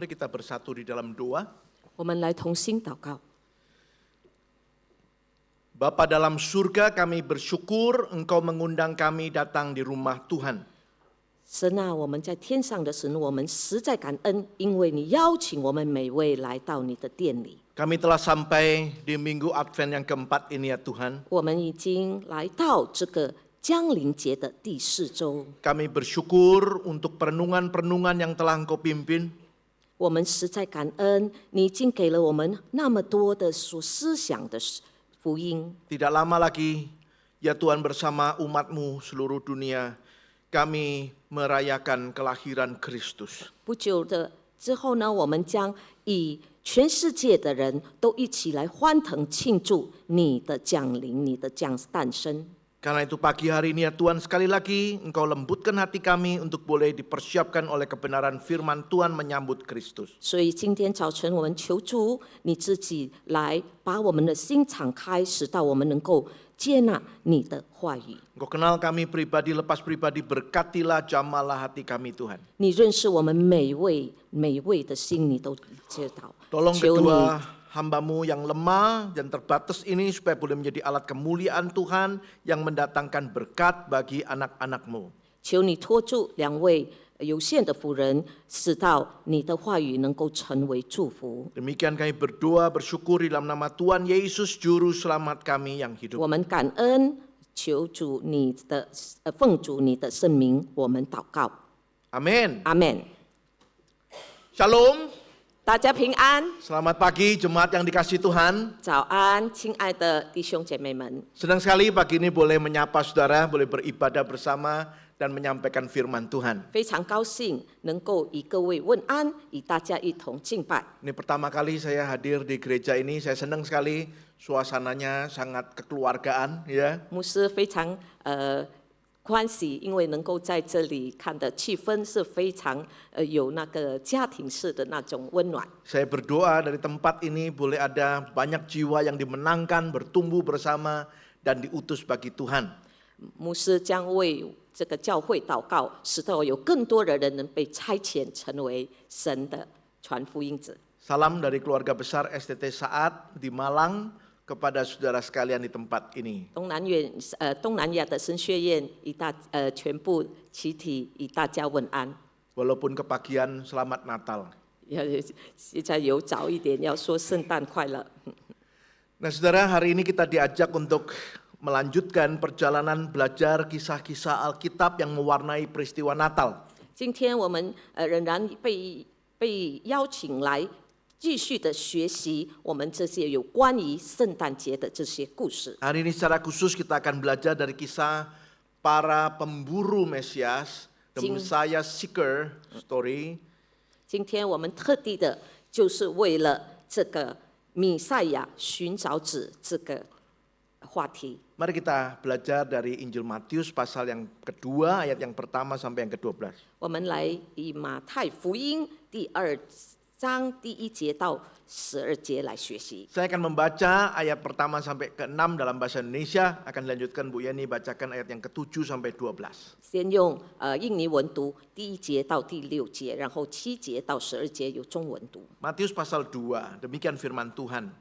Mari kita bersatu di dalam doa. 我们来同心祷告。 Bapa dalam surga, kami bersyukur Engkau mengundang kami datang di rumah Tuhan. 神啊，我们在天上的神，我们实在感恩，因为你邀请我们每位来到你的殿里。 Kami telah sampai di minggu Advent yang keempat ini ya Tuhan. 我们已经来到这个降临节的第4周， Kami bersyukur untuk perenungan-perenungan yang telah Engkau pimpin. 我们实在感恩，你已经给了我们那么多的所思想的福音。 Tidak lama lagi, ya Tuhan bersama umat-Mu seluruh dunia, kami merayakan kelahiran Kristus. 不久的之后呢，我们将以全世界的人都一起来欢腾庆祝你的降临，你的诞生。 Karena itu pagi hari ini ya Tuhan, sekali lagi Engkau lembutkan hati kami untuk boleh dipersiapkan oleh kebenaran firman Tuhan menyambut Kristus. 所以今天早晨，我们求主你自己来把我们的心敞开，使到我们能够接纳你的话语。 Engkau kenal kami pribadi lepas pribadi, berkatilah jamalah hati kami Tuhan. 你认识我们每位的心，你都知道。 Tolong 求你 kedua hamba-Mu yang lemah dan terbatas ini supaya boleh menjadi alat kemuliaan Tuhan yang mendatangkan berkat bagi anak-anak-Mu. 求你托住两位有限的妇人，使到你的话语能够成为祝福。 Demikian kami berdoa bersyukur di dalam nama Tuhan Yesus Juru Selamat kami yang hidup. 我们感恩，求主你的奉主你的圣名，我们祷告。 Amin. 阿门。 Shalom. 大家平安， Selamat pagi jemaat yang dikasihi Tuhan. 早安，亲爱的弟兄姐妹们。 Senang sekali pagi ini boleh menyapa saudara, boleh beribadah bersama dan menyampaikan firman Tuhan. 非常高兴能够与各位问安，与大家一同敬拜。 Ini pertama kali saya hadir di gereja ini, saya senang sekali suasananya sangat kekeluargaan ya. 牧师非常欢喜，因为能够在这里看的气氛是非常有那个家庭式的那种温暖。 Saya berdoa dari tempat ini boleh ada banyak jiwa yang dimenangkan, bertumbuh bersama dan diutus bagi Tuhan. 牧师将为这个教会祷告，使到有更多的人能被差遣成为神的传福音者。 Salam dari keluarga besar STT Saat di Malang kepada saudara sekalian di tempat ini. 东南亚的神学院全部集体与大家问安。 Walaupun kepagian, selamat Natal. 现在有早一点要说圣诞快乐。 Nah saudara, hari ini kita diajak untuk melanjutkan perjalanan belajar kisah-kisah Alkitab yang mewarnai peristiwa Natal. 今天我们仍然被邀请来继续的学习我们这些有关于圣诞节的这些故事。 Hari ini secara khusus kita akan belajar dari kisah para pemburu Mesias, the Messiah Seeker story. 今天我们特地的就是为了这个弥赛亚寻找者这个话题。 Mari kita belajar dari Injil Matius pasal yang kedua, ayat yang pertama sampai yang ke-12. 我们来以马太福音第2章第1节到12节来学习。 Saya akan membaca ayat pertama sampai ke-6 dalam bahasa Indonesia, akan dilanjutkan Bu Yani bacakan ayat yang ke-7 sampai 12. 先用印尼文读第1节到第6节，然后7节到12节有中文读。 Matius pasal 2, demikian firman Tuhan.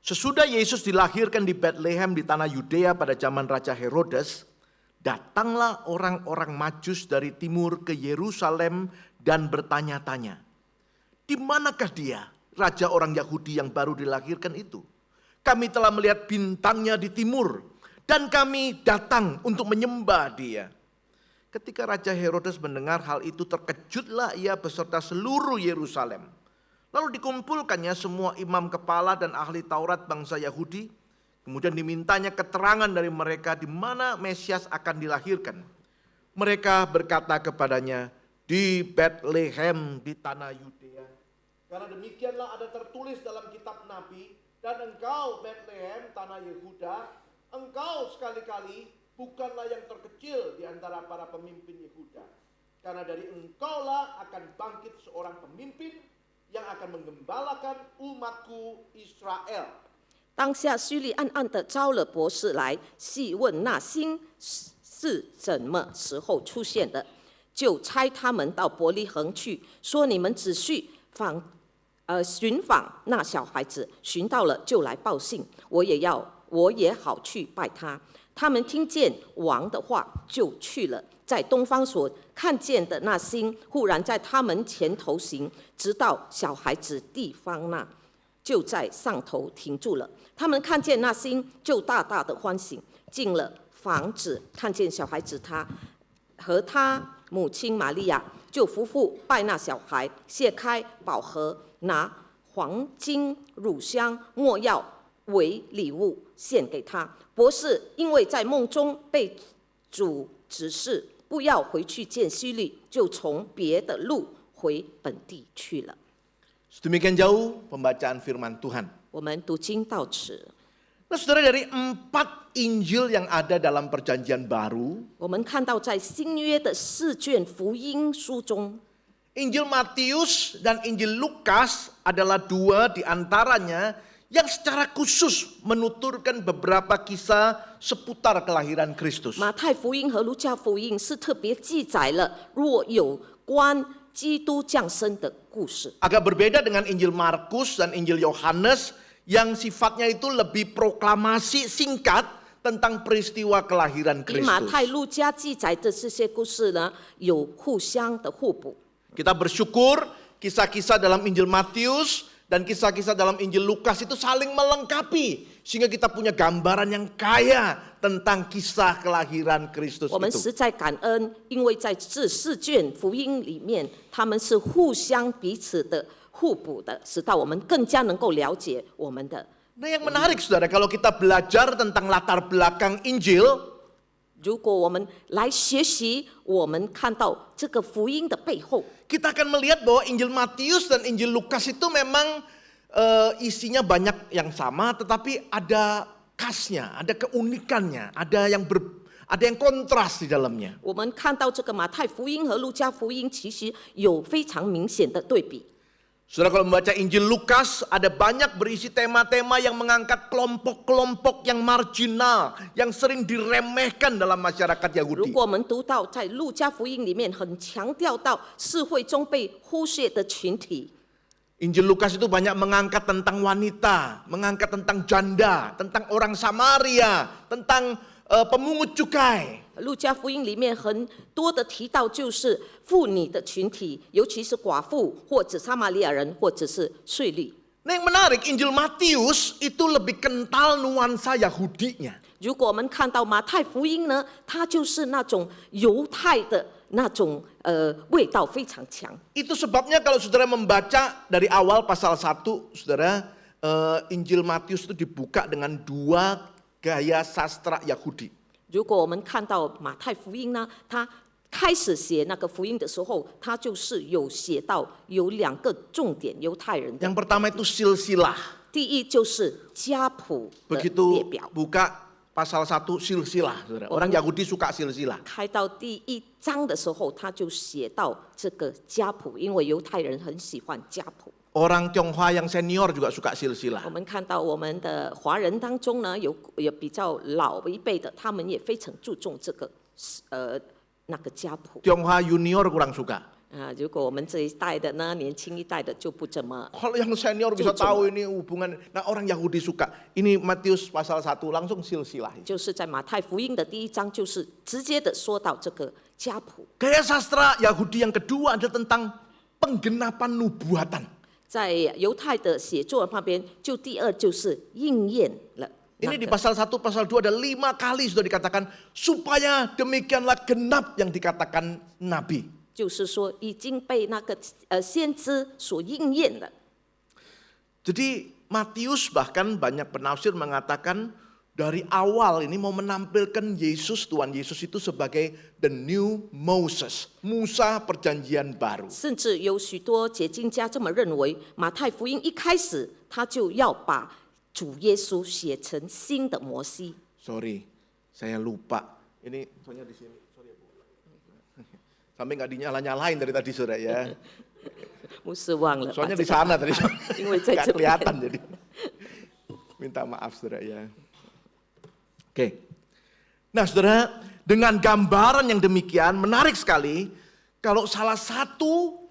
Sesudah Yesus dilahirkan di Bethlehem di tanah Yudea pada zaman Raja Herodes, datanglah orang-orang Majus dari timur ke Yerusalem dan bertanya-tanya, di manakah dia, raja orang Yahudi yang baru dilahirkan itu? Kami telah melihat bintangnya di timur dan kami datang untuk menyembah dia. Ketika Raja Herodes mendengar hal itu, terkejutlah ia beserta seluruh Yerusalem. Lalu dikumpulkannya semua imam kepala dan ahli Taurat bangsa Yahudi. Kemudian dimintanya keterangan dari mereka di mana Mesias akan dilahirkan. Mereka berkata kepadanya, di Bethlehem di tanah Yudea. Karena demikianlah ada tertulis dalam kitab Nabi, dan engkau Bethlehem tanah Yehuda, engkau sekali-kali bukanlah yang terkecil di antara para pemimpin Yehuda. Karena dari engkaulah akan bangkit seorang pemimpin yang akan menggembalakan umatku Israel. 当下叙利暗暗地招了博士来细问那星是怎么时候出现的，就差他们到伯利恒去，说：你们只需寻访那小孩子，寻到了就来报信，我也好去拜他。他们听见王的话，就去了。在东方所看见的那星，忽然在他们前头行，直到小孩子地方那，就在上头停住了。他们看见那星，就大大的欢喜。进了房子，看见小孩子，他和他母亲玛利亚，就夫妇拜那小孩，卸开宝盒，拿黄金、乳香、没药为礼物献给他。博士因为在梦中被主指示不要回去见希律，就从别的路回本地去了。 Sedemikian jauh pembacaan firman Tuhan. 我们读经到此。 Nah, saudara, dari 4 Injil yang ada dalam Perjanjian Baru, 我们看到在新约的4卷福音书中， Injil Matius dan Injil Lukas adalah 2 di antaranya yang secara khusus menuturkan beberapa kisah seputar kelahiran Kristus. 马太福音和路加福音是特别记载了若有关基督降生的故事。 Agak berbeda dengan Injil Markus dan Injil Yohanes yang sifatnya itu lebih proklamasi singkat tentang peristiwa kelahiran 比马 Kristus. 太、路加记载的这些故事呢，有互相的互补。 Kita bersyukur kisah-kisah dalam Injil Matius dan kisah-kisah dalam Injil Lukas itu saling melengkapi sehingga kita punya gambaran yang kaya tentang kisah kelahiran Kristus 我们 itu. 实在感恩，因为在这4卷福音里面，他们是互相彼此的互补的，使到我们更加能够了解我们的。 Nah, yang menarik saudara, kalau kita belajar tentang latar belakang Injil, 如果我们来学习，我们看到这个福音的背后， kita akan melihat bahwa Injil Matius dan Injil Lukas itu memang isinya banyak yang sama, tetapi ada khasnya, ada keunikannya, ada yang kontras di dalamnya. 我们看到这个马太福音和路加福音其实有非常明显的对比。 Saudara, kalau membaca Injil Lukas, ada banyak berisi tema-tema yang mengangkat kelompok-kelompok yang marginal, yang sering diremehkan dalam masyarakat 如 Yahudi. 果我们读到在路加福音里面很强调到社会中被忽视的群体， Injil Lukas itu banyak mengangkat tentang wanita, mengangkat tentang janda, tentang orang Samaria, tentang pemungut cukai. 路加福音里面很多的提到就是妇女的群体，尤其是寡妇或者撒玛利亚人或者是税吏。 Nah, yang menarik, Injil Matius itu lebih kental nuansa Yahudinya. 如果我们看到马太福音呢，它就是那种犹太的那种味道非常强。 Itu sebabnya kalau saudara membaca dari awal pasal 1, saudara, Injil Matius itu dibuka dengan 2 gaya sastra Yahudi. 如果我们看到马太福音呢，他开始写那个福音的时候，他就是有写到有2个重点犹太人的。 Yang pertama itu silsilah. 第一就是家谱的列 Begitu 表， buka pasal 1 silsilah, saudara. Orang Yahudi suka silsilah. 开到第1章的时候，他就写到这个家谱，因为犹太人很喜欢家谱。 Orang Tionghoa yang senior juga suka silsilah. 我们看到我们的华人当中呢，有比较老一辈的，他们也非常注重这个那个家谱。 Tionghoa junior kurang suka. 如果我们这一代的呢，年轻一代的就不怎么。 Kalau yang senior bisa tahu ini hubungan. Nah, orang Yahudi suka. Ini Matius pasal 1 langsung silsilah. 就是在马太福音的第1章，就是直接的说到这个家谱。 Gaya sastra Yahudi yang kedua adalah tentang penggenapan nubuatan. 在犹太的写作那边，就第2就是应验了。 Ini di pasal 1, pasal 2 ada 5 kali sudah dikatakan supaya demikianlah genap yang dikatakan Nabi. 就是说已经被那个先知所应验了。 Jadi Matius bahkan banyak penafsir mengatakan dari awal ini mau menampilkan Yesus, Tuhan Yesus itu sebagai the new Moses, Musa perjanjian baru. 甚至有许多解经家这么认为，马太福音一开始他就要把主耶稣写成新的摩西。 Sorry, saya lupa. Ini soalnya di sini. Sorry ya, Bu. Sampai nggak dinyala-nyalain dari tadi saudara ya. 牧师忘了， Soalnya di sana tadi. 因为在 Nggak 这边。 kelihatan jadi. Minta maaf saudara ya. Oke. Nah saudara, dengan gambaran yang demikian menarik sekali kalau salah satu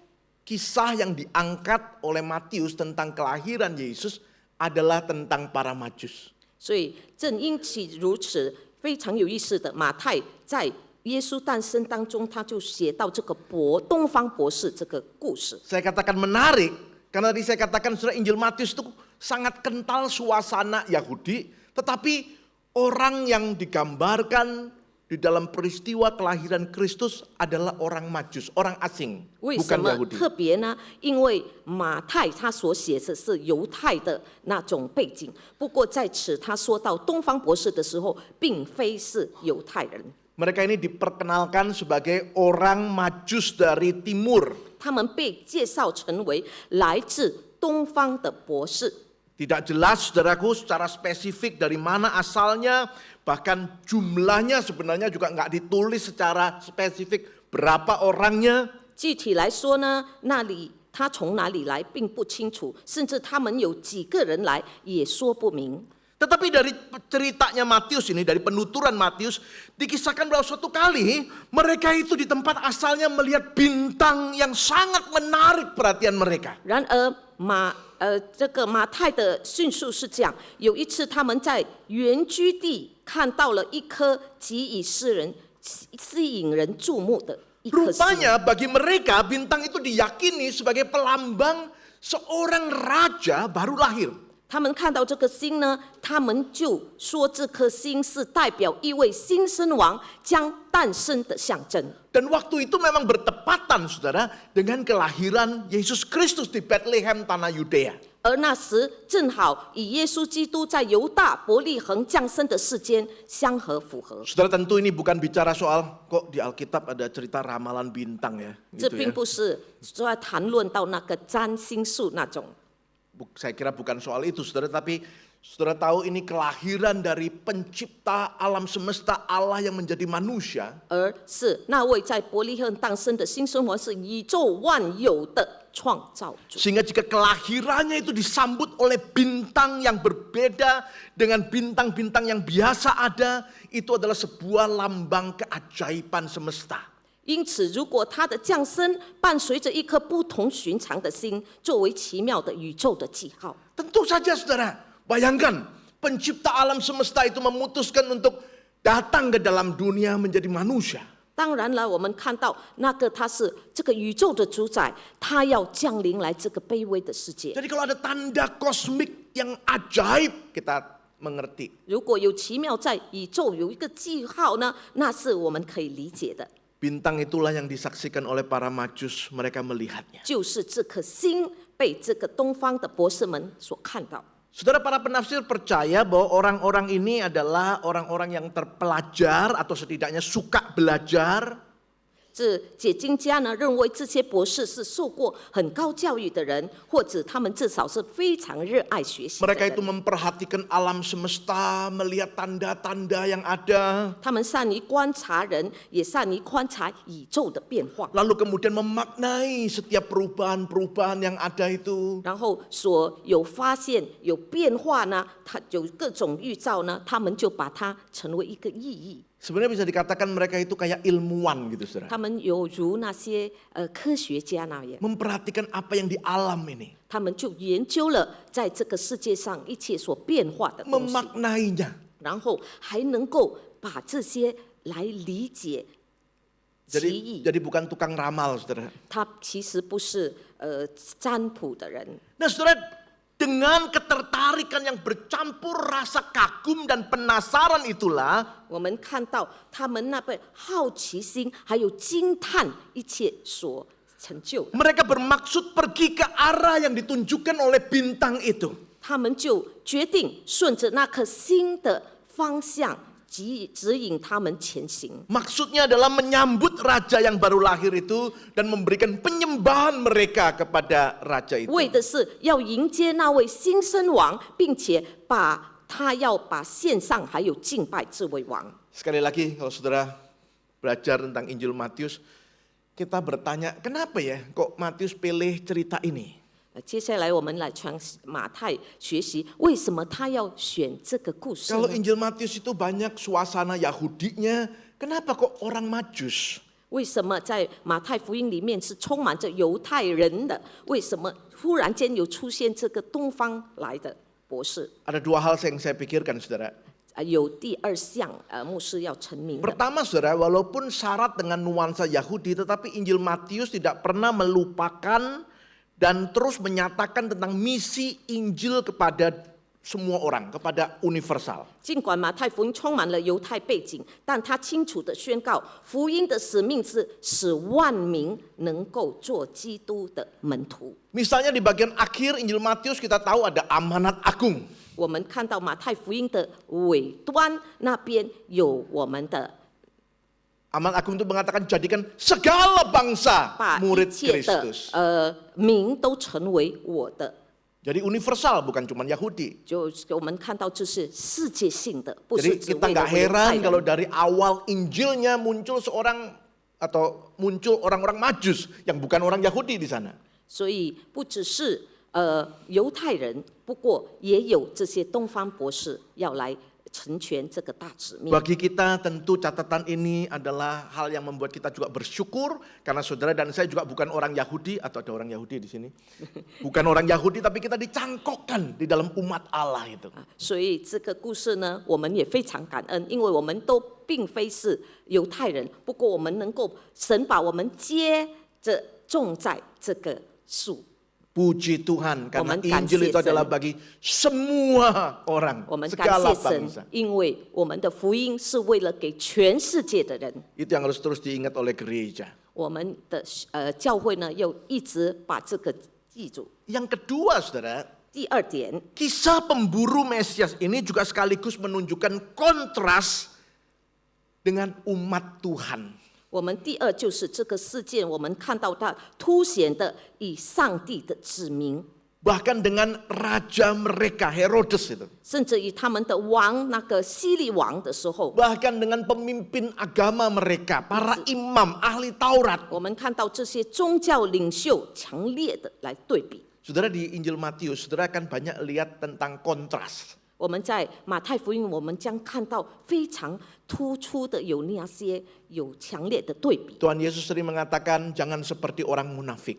kisah yang diangkat oleh Matius tentang kelahiran Yesus adalah tentang para Majus. 所以正因其如此，非常有意思的，马太在耶稣诞生当中，他就写到这个东方博士这个故事。 Saya katakan menarik karena tadi saya katakan saudara, Injil Matius itu sangat kental suasana Yahudi, tetapi orang yang digambarkan di dalam peristiwa kelahiran Kristus adalah orang Majus, orang asing, 为什 bukan 么 Yahudi. 特别呢？因为马太他所写的是犹太的那种背景，不过在此他说到东方博士的时候，并非是犹太人， Mereka ini diperkenalkan sebagai orang Majus dari timur. 他们被介绍成为来自东方的博士。 Tidak jelas saudaraku secara spesifik dari mana asalnya, bahkan jumlahnya sebenarnya juga nggak ditulis secara spesifik berapa orangnya. 具体来说呢，那里他从哪里来并不清楚，甚至他们有几个人来也说不明。 Tetapi dari ceritanya Matius ini, dari penuturan Matius, dikisahkan bahwa suatu kali mereka itu di tempat asalnya melihat bintang yang sangat menarik perhatian mereka. 然而这个马太的叙述是这样：有一次他们在原居地看到了一颗极以吸引人注目的一颗星。 Rupanya bagi mereka bintang itu diyakini sebagai pelambang seorang raja baru lahir. 他们看到这颗星呢，他们就说这颗星是代表一位新生王将诞生的象征。 Dan waktu itu memang bertepatan saudara dengan kelahiran Yesus Kristus di Bethlehem tanah Yudea. 而那时正好与耶稣基督在犹大伯利恒降生的事件相合符合。 Saudara tentu ini bukan bicara soal kok di Alkitab ada cerita ramalan bintang ya. 这 Gitu 并 ya. 不是说谈论到那个占星术那种。 Saya kira bukan soal itu saudara, tapi saudara tahu ini kelahiran dari pencipta alam semesta Allah yang menjadi manusia. 而是那位在伯利恒诞生的新生活是宇宙万有的创造主。 Sehingga jika kelahirannya itu disambut oleh bintang yang berbeda dengan bintang-bintang yang biasa ada, itu adalah sebuah lambang keajaiban semesta. 因此，如果他的降生伴随着一颗不同寻常的心，作为奇妙的宇宙的记号， Tentu saja saudara, bayangkan pencipta alam semesta itu memutuskan untuk datang ke dalam dunia menjadi manusia. 当然了，我们看到那个他是这个宇宙的主宰，他要降临来这个卑微的世界。 Jadi kalau ada tanda kosmik yang ajaib, kita mengerti. 如果有奇妙在宇宙有一个记号呢，那是我们可以理解的， Bintang itulah yang disaksikan oleh para Majus, mereka melihatnya. 就是这颗星被这个东方的博士们所看到。 Saudara, para penafsir percaya bahwa orang-orang ini adalah orang-orang yang terpelajar atau setidaknya suka belajar. 这解经家呢认为这些博士是受过很高教育的人，或者他们至少是非常热爱学习的 Mereka 人 itu memperhatikan alam semesta, melihat tanda-tanda yang ada. 他们善于观察人，也善于观察宇宙的变化， Lalu kemudian memaknai setiap perubahan-perubahan yang ada itu. 然后所有发现有变化呢，它有各种预兆呢，他们就把它成为一个意义。 Sebenarnya bisa dikatakan mereka itu kayak ilmuwan gitu saudara. 他们有如那些科学家那样， Memperhatikan apa yang di alam ini. 他们就研究了在这个世界上一切所变化的东西， Memaknainya. 然后还能够把这些来理解其意。 Jadi bukan tukang ramal saudara. 他其实不是占卜的人。 Nah saudara, dengan ketertarikan yang bercampur rasa kagum dan penasaran itulah 我们看到他们那份好奇心，还有惊叹一切所成就的， mereka bermaksud pergi ke arah yang ditunjukkan oleh bintang itu. 他们就决定顺着那颗星的方向指引他们前行。 Maksudnya adalah menyambut raja yang baru lahir itu dan memberikan penyembahan mereka kepada raja itu. 为的是要迎接那位新生王，并且他要把献上还有敬拜这位王。 Sekali lagi kalau saudara belajar tentang Injil Matius, kita bertanya kenapa ya kok Matius pilih cerita ini? 接下来我们来从马太学习，为什么他要选这个故事 Kalau 呢？ Injil Matius itu banyak suasana Yahudinya, kenapa kok orang Majus? 为什么在马太福音里面是充满着犹太人的？为什么忽然间有出现这个东方来的博士？ Ada dua hal yang saya pikirkan, saudara. 有第二项，牧师要陈明的。 Pertama, saudara, walaupun syarat dengan nuansa Yahudi, tetapi Injil Matius tidak pernah melupakan dan terus menyatakan tentang misi Injil kepada semua orang, kepada universal. 尽管马太福音充满了犹太背景，但他清楚地宣告，福音的使命是使万民能够做基督的门徒。 Misalnya di bagian akhir Injil Matius kita tahu ada amanat agung. 我们看到马太福音的尾端那边有我们的 Amanat agung itu mengatakan jadikan segala bangsa 把一 murid 切的 Kristus. 民都成为我的。 Jadi universal, bukan cuma Yahudi. 就我们看到这是世界性的，不是 Jadi 只 kita 为了 nggak 犹太 heran 人。 kalau dari awal Injilnya muncul seorang atau muncul orang-orang Majus yang bukan orang Yahudi di sana. 所以不只是犹太人，不过也有这些东方博士要来成全这个大使命。 Bagi kita tentu catatan ini adalah hal yang membuat kita juga bersyukur karena saudara dan saya juga bukan orang Yahudi atau ada orang Yahudi di sini. Bukan orang Yahudi tapi kita dicangkokkan di dalam umat Allah itu. 所以这个故事呢，我们也非常感恩，因为我们都并非是犹太人，不过我们能够神把我们接着种在这个树。 Puji Tuhan karena Woman Injil itu kansia adalah bagi semua orang, 我们感 segala 谢神 bangsa.，因为我们的福音是为了给全世界的人。 Itu yang harus terus diingat oleh gereja. 我们的教会呢，又一直把这个记住。 Yang kedua, saudara, 第二点， kisah pemburu Mesias ini juga sekaligus menunjukkan kontras dengan umat Tuhan. 我们第二就是这个事件，我们看到它凸显的以上帝的指明， Bahkan dengan raja mereka Herodes itu. 甚至于他们的王那个希律王的时候， Bahkan dengan pemimpin agama mereka, para imam, ahli Taurat. 我们看到这些宗教领袖强烈的来对比。 Saudara di Injil Matius, saudara akan banyak lihat tentang kontras. 我们在马太福音，我们将看到非常突出的有那些有强烈的对比。 Tuhan Yesus sering mengatakan jangan seperti orang munafik.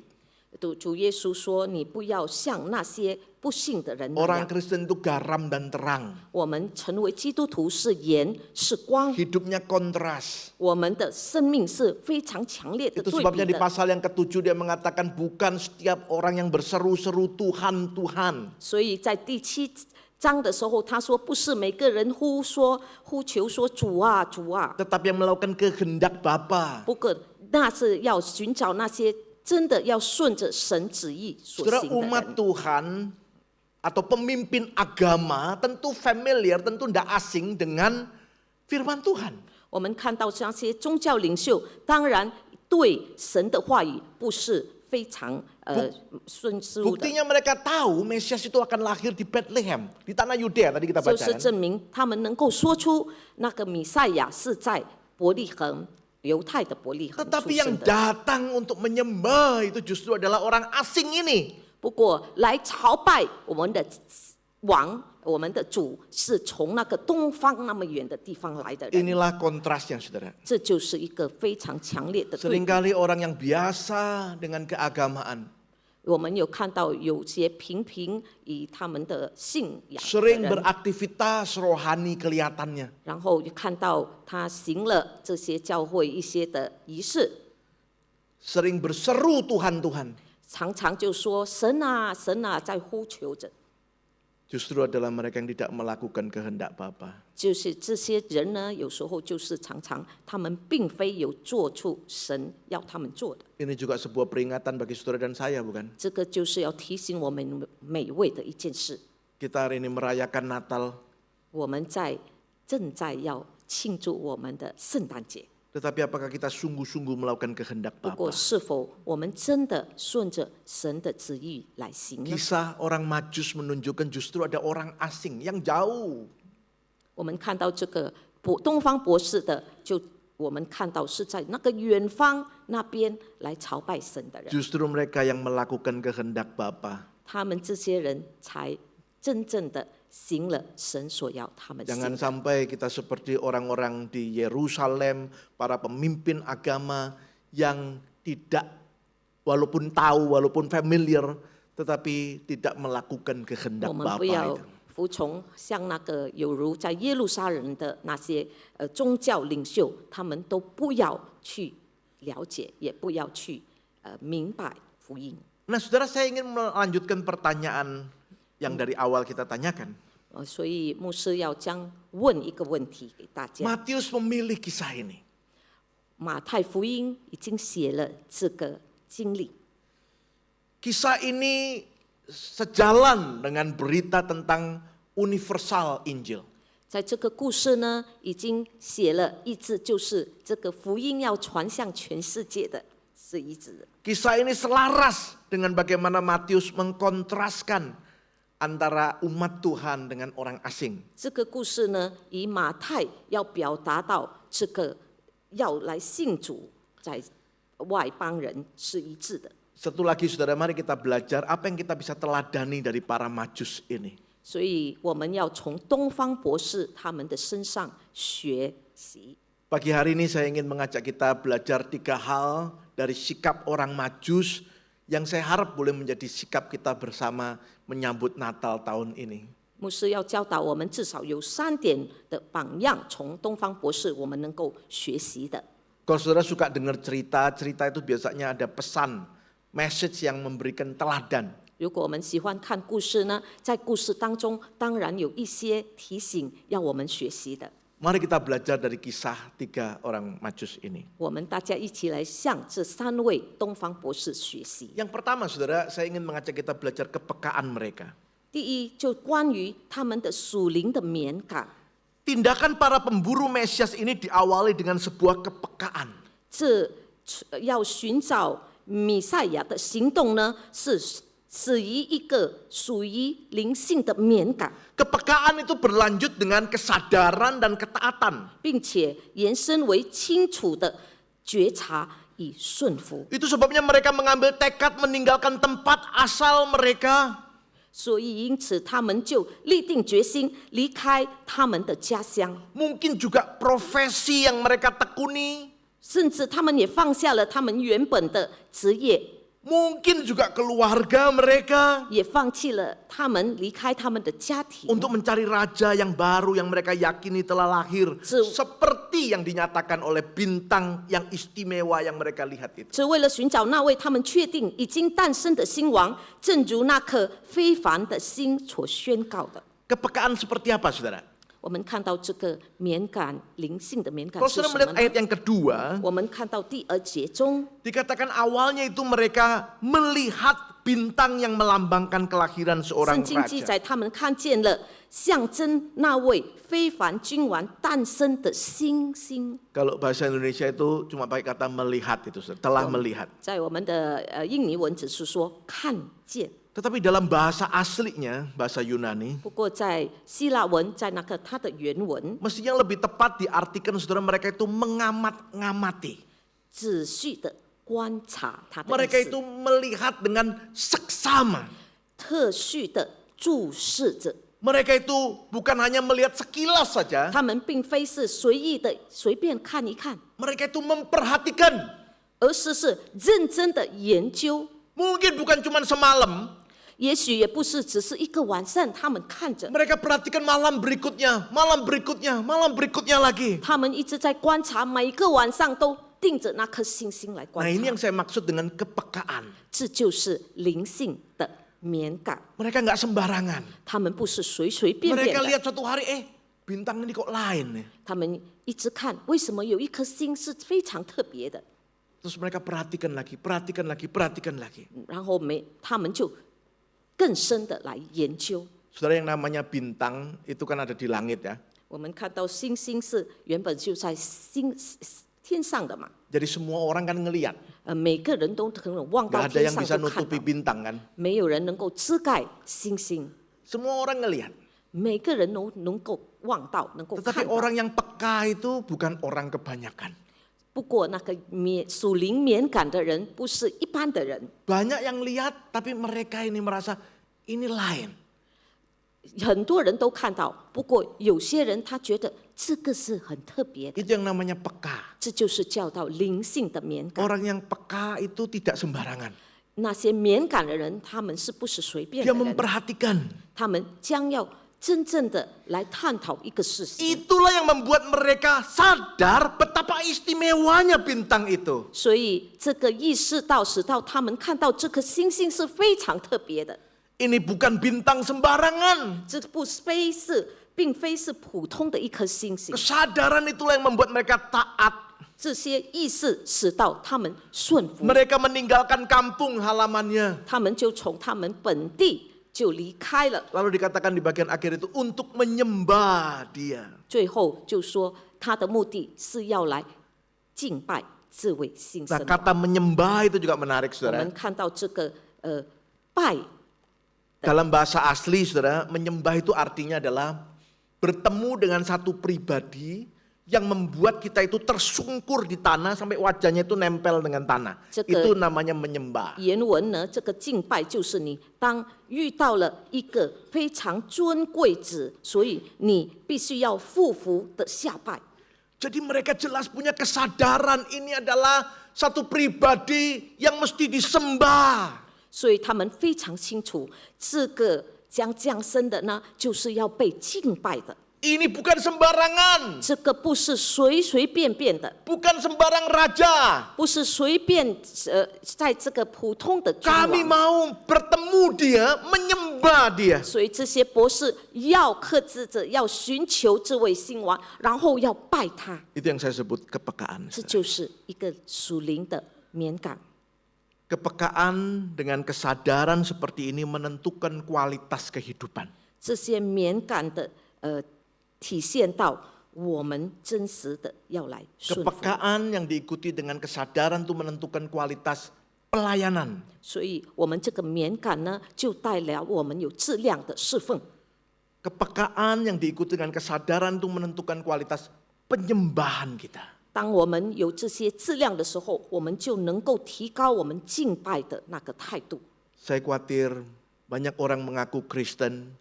主耶稣说：“你不要像那些不信的人那 Orang 样。 Kristen itu garam dan terang. 我们成为基督徒是盐是光， Hidupnya kontras. 我们的生命是非常强烈的 Itu 对 sebabnya 比 di 的。 pasal yang ke-7 dia mengatakan bukan setiap orang yang berseru-seru Tuhan, Tuhan. 所以在第7章的时候，他说：“不是每个人呼求说主啊主啊， Tetapi yang melakukan kehendak Bapa. 不过那是要寻找那些真的要顺着神旨意所 Saudara, 行的 umat 人。” Tuhan atau pemimpin agama tentu familiar, tentu tidak asing dengan firman Tuhan. 我们看到那些宗教领袖，当然对神的话语不是非常顺输的， Buktinya mereka tahu Mesias itu akan lahir di Bethlehem, di tanah Yudea tadi kita 就 baca 是 kan. 证明他们能够说出那个弥赛亚是在伯利恒，犹太的伯利恒出 Tetapi yang 生的。 datang untuk menyembah itu justru adalah orang asing ini. 不过来朝拜我们的王、我们的主，是从那个东方那么远的地方来的人。 Inilah kontrasnya, saudara. 这就是一个非常强烈的对比。 Seringkali orang yang biasa dengan keagamaan, 我们有看到有些平以他们的信仰的 sering 人， beraktivitas rohani kelihatannya. 然后就看到他行了这些教会一些的仪式， Sering berseru Tuhan, Tuhan. 常常就说神啊神啊，在呼求着。 Justru adalah mereka yang tidak melakukan kehendak Bapa. 就是这些人呢，有时候就是常常他们并非有做出神要他们做的。 Ini juga sebuah peringatan bagi saudara dan saya, bukan? 这个就是要提醒我们每位的一件事。 Kita hari ini merayakan Natal, 我们正在要庆祝我们的圣诞节， tetapi apakah kita sungguh-sungguh melakukan kehendak 不过 Bapa? 是否我们真的顺着神的旨意来行呢？ Kisah orang Majus menunjukkan justru ada orang asing yang jauh. 我们看到这个东方博士的，我们看到是在那个远方那边来朝拜神的人， Justru mereka yang melakukan kehendak Bapa. 他们这些人才真正的行了神所要他们行 Jangan 的。 sampai kita seperti orang-orang di Yerusalem, para pemimpin agama yang tidak, walaupun tahu, walaupun familiar, tetapi tidak melakukan kehendak 我们不 Bapa 要 itu. 服从像那个有如在耶路撒冷的那些宗教领袖，他们都不要去了解，也不要去明白福音。 Nah saudara, saya ingin melanjutkan pertanyaan yang dari awal kita tanyakan. 所以牧师要问一个问题给大家。 Matius memilih kisah ini. 马太福音已经写了这个经历， Kisah ini sejalan dengan berita tentang universal Injil. 在这个故事呢，已经写了一致，就是这个福音要传向全世界的，是一致的。 Kisah ini selaras dengan bagaimana Matius mengkontraskan antara umat Tuhan dengan orang asing. 这个故事呢，以马太要表达到这个要来信主在外邦人是一致的。 Satu lagi saudara, mari kita belajar apa yang kita bisa teladani dari para majus ini. 所以我们要从东方博士他们的身上学习。 Pagi hari ini saya ingin mengajak kita belajar 3 hal dari sikap orang majus yang saya harap boleh menjadi sikap kita bersama menyambut Natal tahun ini. 牧师要教导我们至少有3点的榜样，从东方博士我们能够学习的。 Kalau saudara suka dengar cerita, cerita itu biasanya ada pesan, message yang memberikan teladan. 如果我们喜欢看故事呢，在故事当中当然有一些提醒要我们学习的。 Mari kita belajar dari kisah 3 orang majus ini. 我们大家一起来向这3位东方博士学习。 Yang pertama saudara, saya ingin mengajak kita belajar kepekaan mereka. 第一，就关于他们的属灵的敏感， Tindakan para pemburu Mesias ini diawali dengan sebuah kepekaan. 这要寻找弥赛亚的行动呢，是始于一个属于灵性的敏感， Kepekaan itu berlanjut dengan kesadaran dan ketaatan. 并且延伸为清楚的觉察与顺服。 Itu sebabnya mereka mengambil tekad meninggalkan tempat asal mereka. 所以，因此他们就立定决心离开他们的家乡， Mungkin juga profesi yang mereka tekuni. 甚至他们也放下了他们原本的职业， Mungkin juga keluarga mereka. 也放弃了他们离开他们的家庭， Untuk mencari raja yang baru yang mereka yakini telah lahir. Seperti yang dinyatakan oleh bintang yang istimewa yang mereka lihat itu. 只为了寻找那位他们确定已经诞生的新王，正如那颗非凡的星所宣告的。 Kepekaan seperti apa saudara? 我们看到这个敏感灵性的敏感 Kalau 是 saudara 什么 melihat 呢？ ayat yang kedua, 我们看到第2节中， dikatakan awalnya itu mereka melihat bintang yang melambangkan kelahiran 圣 seorang 经记 raja. 载他们看见了象征那位非凡君王诞生的星星。 Kalau bahasa Indonesia itu cuma pakai kata melihat itu, telah melihat. 在我们的印尼文只是说看见， Tetapi dalam bahasa aslinya, bahasa Yunani, 不过在希腊文，在那个它的原文， mestinya lebih tepat diartikan saudara mereka itu mengamat-ngamati. 仔细的观察它的 Mereka 意 itu 思， melihat dengan seksama. 特序的注视着。 Mereka itu bukan hanya melihat sekilas saja, 他们并非是随意的随便看一看， mereka itu memperhatikan. 而是认真的研究。 Mungkin bukan cuma semalam, 也许也不是只是一个晚上，他们看着， mereka perhatikan malam berikutnya, malam berikutnya, malam berikutnya lagi. 他们一直在观察，每个晚上都盯着那颗星星来 Nah 观 ini 察 yang。saya maksud dengan kepekaan. 这就是灵性的敏感， Mereka nggak sembarangan. 他们不是随随便便 Mereka 的， lihat suatu hari, bintang ini kok lain nih. 他们一直看，为什么有一颗星是非常特别的？ Terus mereka perhatikan lagi, perhatikan lagi, perhatikan lagi. 然后他们就更深的来研究。 Saudara, yang namanya bintang itu kan ada di langit ya. 我们看到星星是原本就在天上的嘛， Jadi semua orang kan ngelihat. 每个人都可能望到 Gak ada 天 yang 上 bisa 都看 nutupi 到， bintang kan. 没有人能够遮盖星星， Semua orang ngelihat. 每个人都能够望到，能够 Tetapi 看到。 orang yang peka itu bukan orang kebanyakan. 不过那个属灵敏感的人不是一般的人， Banyak yang lihat tapi mereka ini merasa ini lain. 很多人都看到，不过有些人他觉得这个是很特别的， Itu yang namanya peka. 这就是叫到灵性的敏感。 Orang yang peka itu tidak sembarangan. 那些敏感的人，他们是不是随便 Dia 的人？ memperhatikan. 他们将要真正的来探讨一个事实。 Itulah yang membuat mereka sadar betapa istimewanya bintang itu. 所以这个意识到，使到他们看到这颗星星是非常特别的。 Ini bukan bintang sembarangan. 这并非是普通的一颗星星。 Kesadaran itulah yang membuat mereka taat. 这些意识使到他们顺服， Mereka meninggalkan kampung halamannya. 他们就从他们本地就离开了。 Lalu dikatakan di bagian akhir itu untuk menyembah dia. 最后就说他的目的是要来敬拜这位新 Nah, 生王。 kata menyembah itu juga menarik, 我 saudara. 们看到这个拜， Dalam bahasa asli, saudara, menyembah itu artinya adalah bertemu dengan satu pribadi yang membuat kita itu tersungkur di tanah sampai wajahnya itu nempel dengan tanah. Itu namanya menyembah. 原文呢，这个敬拜就是你当遇到了一个非常尊贵者，所以你必须要俯伏的下拜。 Jadi mereka jelas punya kesadaran ini adalah satu pribadi yang mesti disembah. 所以他们非常清楚，这个将降生的呢，就是要被敬拜的。 Ini bukan sembarangan. 这个不是随随便便的， Bukan sembarang raja. 不是随便在这个普通的君 Kami 王。 mau bertemu dia, menyembah dia. 所以这些博士要克制着，要寻求这位新王，然后要拜他。 Itu yang saya sebut kepekaan. 这就是一个属灵的敏感。 Kepekaan dengan kesadaran seperti ini menentukan kualitas kehidupan. 这些敏感的体现到我们真实的要来顺服。 Kepekaan yang diikuti dengan kesadaran itu menentukan kualitas pelayanan. 所以我们这个敏感呢，就带来我们有质量的侍奉。 Kepekaan yang diikuti dengan kesadaran itu menentukan kualitas penyembahan kita. 当我们有这些质量的时候，我们就能够提高我们敬拜的那个态度。 Saya khawatir banyak orang mengaku Kristen,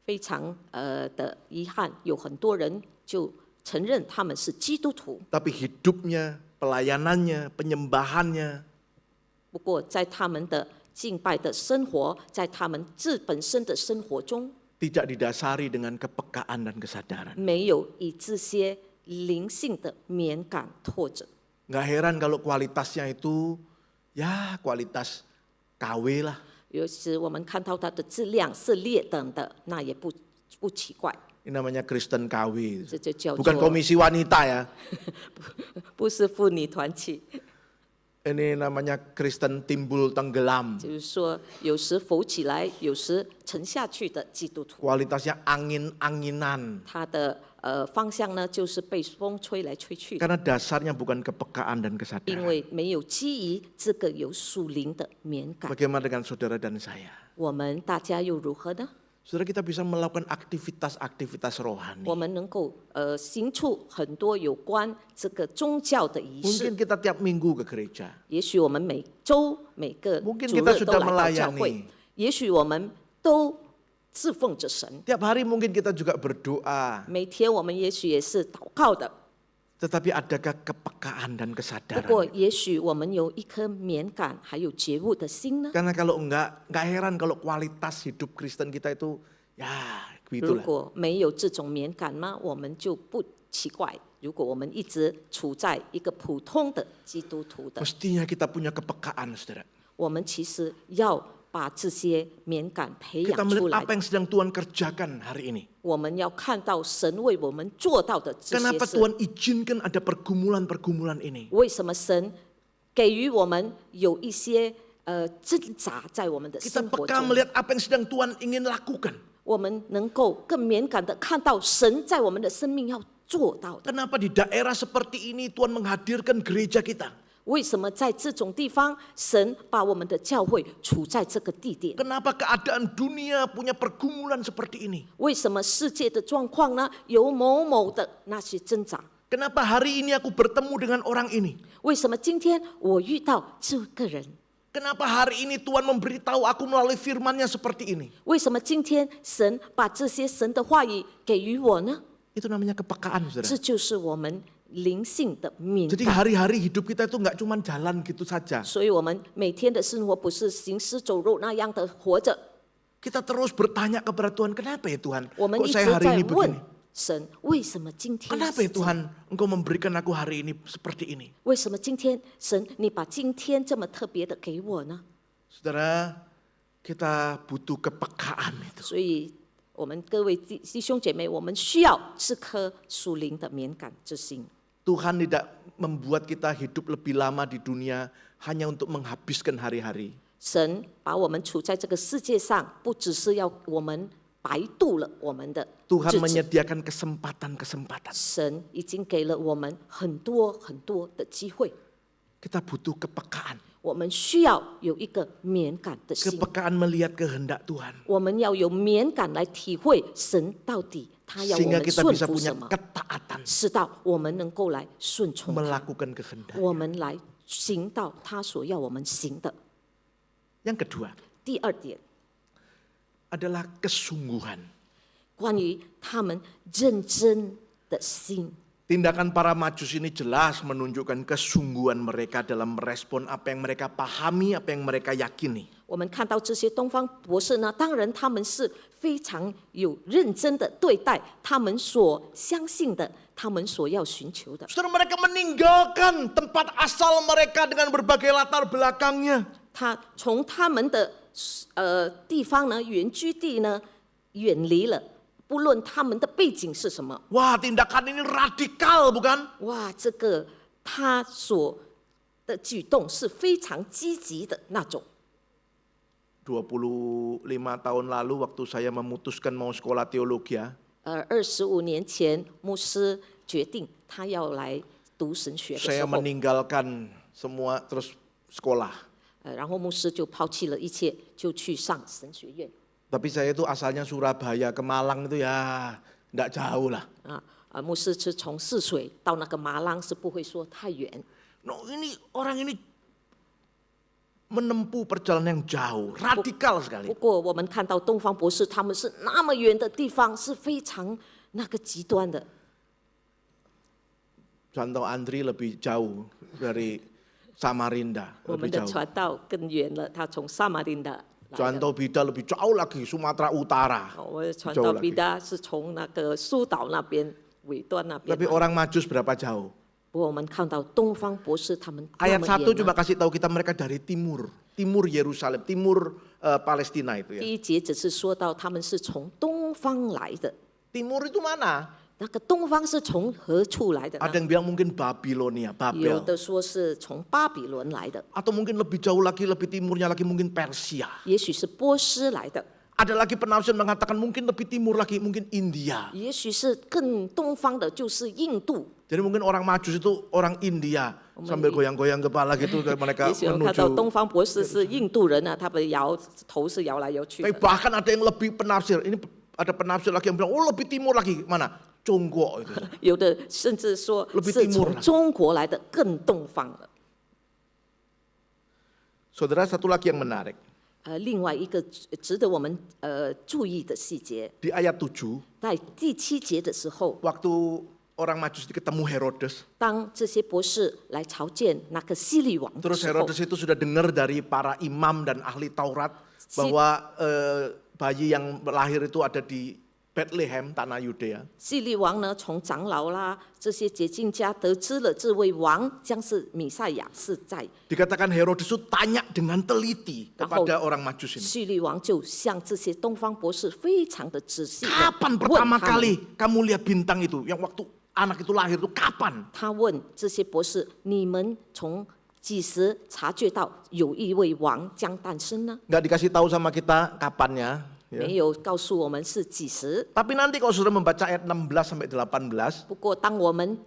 非常的遗憾，有很多人就承认他们是基督徒， tapi hidupnya, pelayanannya, penyembahannya 不过在他们的敬拜的生活，在他们本身的生活中， tidak didasari dengan kepekaan dan kesadaran. 没有以这些灵性的敏感拖着。 Nggak heran kalau kualitasnya itu ya kualitas KW lah. 有时我们看到它的质量是劣等的，那也不奇怪， Ini namanya Kristen KW. 这就叫 Bukan 做 komisi wanita ya. 不是妇女团体， Ini namanya Kristen timbul tenggelam. 就是说有时浮起来，有时沉下去的基督徒。 Kualitasnya angin-anginan. 它的方向呢，就是被风吹来吹去的， Karena dasarnya bukan kepekaan dan 因 kesadaran. 为没有基于这个有属灵的敏感。 Bagaimana dengan saudara dan saya? 我们大家又如何呢？ Saudara, kita bisa melakukan aktivitas-aktivitas rohani. 我们能够行出很多有关这个宗教的仪式。 Mungkin kita tiap minggu ke gereja. 也许我们每周每个 Mungkin 主 kita 日都 sudah 来到教 melayani. 会，也许我们都侍奉着神。 Tiap hari mungkin kita juga berdoa. 每天我们也许也是祷告的， Tetapi adakah kepekaan dan 不 kesadaran? 过也许我们有一颗敏感还有觉悟的心呢。 Karena kalau enggak heran kalau kualitas hidup Kristen kita itu ya 如 begitulah. 果没有这种敏感吗？我们就不奇怪。如果我们一直处在一个普通的基督徒的， Mestinya kita punya kepekaan, saudara. 我们其实要把这些敏感培 Kita 养出 melihat 来 apa。yang sedang Tuhan kerjakan hari ini. 我们要看到神为我们做到的这些 Kenapa 事。 Tuhan izinkan ada pergumulan-pergumulan ini? 为什么神给予我们有一些挣扎在我们的 Kita 生活 peka 中？ melihat apa yang sedang Tuhan ingin lakukan. 我们能够更敏感的看到神在我们的生命要做到的。 Kenapa di daerah seperti ini Tuhan menghadirkan gereja kita? 为什么在这种地方，神把我们的教会处在这个地点？ Kenapa keadaan dunia punya pergumulan seperti ini? 为什么世界的状况呢？有某某的那些挣扎？ Kenapa hari ini aku bertemu dengan orang ini? 为什么今天我遇到这个人？ Kenapa hari ini Tuhan memberitahu aku melalui firman-Nya seperti ini? 为什么今天神把这些神的话语给予我呢？ Itu namanya kepekaan, 这 saudara. 就是我们灵性的敏 Jadi 感。 hari-hari hidup kita itu nggak cuma jalan gitu saja. 所以我们每天的生活不是行尸走肉那样的活着， Kita terus bertanya kepada Tuhan, kenapa ya Tuhan? 我们 Kok 一直 saya hari 在 ini 问 begini? 神，为什么今天 Kenapa 是 ya 这样？ Tuhan Engkau memberikan aku hari ini seperti ini? 为什么今天神你把今天这么特别的给我呢？ Saudara, kita butuh kepekaan itu. 所以，我们各位弟兄姐妹，我们需要是颗属灵的敏感之心。 Tuhan tidak membuat kita hidup lebih lama di dunia hanya untuk menghabiskan hari-hari. 神把我们处在这个世界上，不只是要我们白度了我们的 Tuhan 日子， menyediakan kesempatan-kesempatan. 神已经给了我们很多很多的机会。 Kita butuh kepekaan. 我们需要有一个敏感的心， Kepekaan melihat kehendak Tuhan. 我们要有敏感来体会神到底他要我 Sehingga 们 kita 顺 bisa 服 punya 什么， ketaatan. 使到我们能够来顺从他， Melakukan kehendak. 我们来行到他所要我们行的。 Yang kedua 第二点， adalah kesungguhan. 关于他们认真的心。 Tindakan para majus ini jelas menunjukkan kesungguhan mereka dalam merespon apa yang mereka pahami, apa yang mereka yakini. 我们看到这些东方博士呢，当然他们是非常有认真的对待他们所相信的，他们所要寻求的。 Saudara, mereka meninggalkan tempat asal mereka dengan berbagai latar belakangnya. 他从他们的地方呢，原居地呢，远离了，不论他们的背景是什么。 Wah, tindakan ini radikal, bukan? 哇，这个他所的举动是非常积极的那种。 25 tahun lalu waktu saya memutuskan mau sekolah teologi, 25年前，牧师决定他要来读神学的时 saya 候， meninggalkan semua terus sekolah. 然后牧师就抛弃了一切，就去上神学院。 Tapi saya itu asalnya Surabaya ke Malang itu ya enggak jauh lah. 牧师是从泗水到那个马浪，是不会说太远。 No, ini orang ini menempuh perjalanan yang jauh, radikal sekali. 不过我们看到东方博士，他们是那么远的地方，是非常那个极端的。 Contoh Andri lebih jauh dari Samarinda, 我 lebih 们的 jauh. 传道更远了，他从撒马林达来的。 Contoh Bida lebih jauh lagi, Sumatera Utara. 我的传道彼得是从那个苏岛那边尾端那边 Tapi 来。 orang Majus berapa jauh? 不过我们看到东方博士他们那 Ayat 么 1远 coba 呢。 kasih tahu kita mereka dari timur Yerusalem, timur Palestina itu ya. 第一节只是说到他们是从东方来的， Timur itu mana? 那个东方是从何处来的呢？ Ada yang bilang mungkin Babilonia, 有 Babel. 的说是从巴比伦来的， Atau mungkin lebih jauh lagi, lebih timurnya lagi mungkin Persia. 也许是波斯来的， Ada lagi penafsir mengatakan mungkin lebih timur lagi, mungkin India. 也许是更东方的，就是印度。 Jadi mungkin orang Majus itu orang India. Sambil goyang-goyang kepala gitu mereka 也许我看到 menuju. 东方博士是印度人啊，他们摇头是摇来摇去 Tapi 的。 bahkan ada yang lebih penafsir. Ini ada penafsir lagi yang bilang, oh lebih timur lagi. Mana? Conggok itu. 有的甚至说 Lebih 是 timur 从 lah 中国来的，更东方了。 Saudara, satu lagi yang menarik. 另外一个值得我们注意的细节， Di ayat 7, 在第7节的时候， waktu orang Majus ketemu Herodes. 当这些博士来朝见那个希律王的 Terus 时候， Herodes itu sudah dengar dari para imam dan ahli Taurat bahwa bayi yang lahir itu ada di Bethlehem, tanah Yudea. 希律王呢从长老啦这些解经家得知了这位王将是弥赛亚是在， Dikatakan Herodes itu tanya dengan teliti kepada orang Majus ini. 希律王就向这些东方博士非常的仔细地 Kapan 问 pertama 他们 kali kamu lihat bintang itu? Yang waktu anak itu lahir itu kapan? 他问这些博士：你们从几时察觉到有一位王将诞生呢？ Nggak dikasih tahu sama kita kapannya. Ya. 没有告诉我们是几时。 Tapi nanti kalau saudara membaca ayat 16 sampai 18, 不过当我们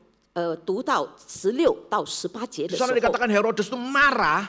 读到16到18节 di 的时 sana 候， dikatakan Herodes itu marah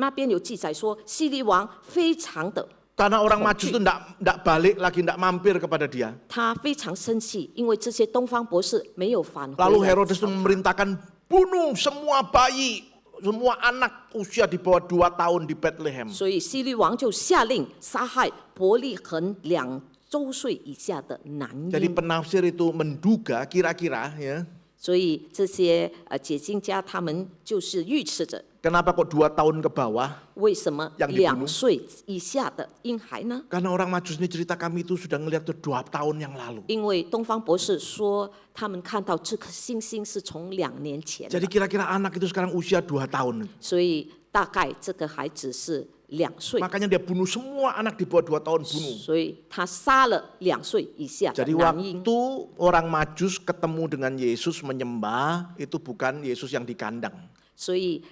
那边有记载说，希律王非常的 karena orang Majus itu nggak balik lagi, nggak mampir kepada dia. 他非常生气，因为这些东方博士没有返回 Lalu 来 Herodes itu memerintahkan bunuh semua bayi, semua anak usia di bawah 2 tahun di Bethlehem. 所以希律王就下令杀害伯利恒2周岁以下的男 Jadi 婴。 penafsir itu menduga kira-kira ya, 所以这些解经家他们就是预测着， kenapa kok 2 tahun ke bawah? 为什么 yang dibunuh 2岁以下的婴孩呢？ Karena orang Majus ini cerita kami itu sudah ngelihat tuh 2 tahun yang lalu. 因为东方博士说，他们看到这颗星星是从2年前的， Jadi kira-kira anak itu sekarang usia 2 tahun. 所以大概这个孩子是2岁， Makanya dia bunuh semua anak di bawah 2 tahun bunuh. 所以他杀了2岁以下的 Jadi 男婴。 waktu orang Majus ketemu dengan Yesus menyembah, itu bukan Yesus yang di kandang. 所以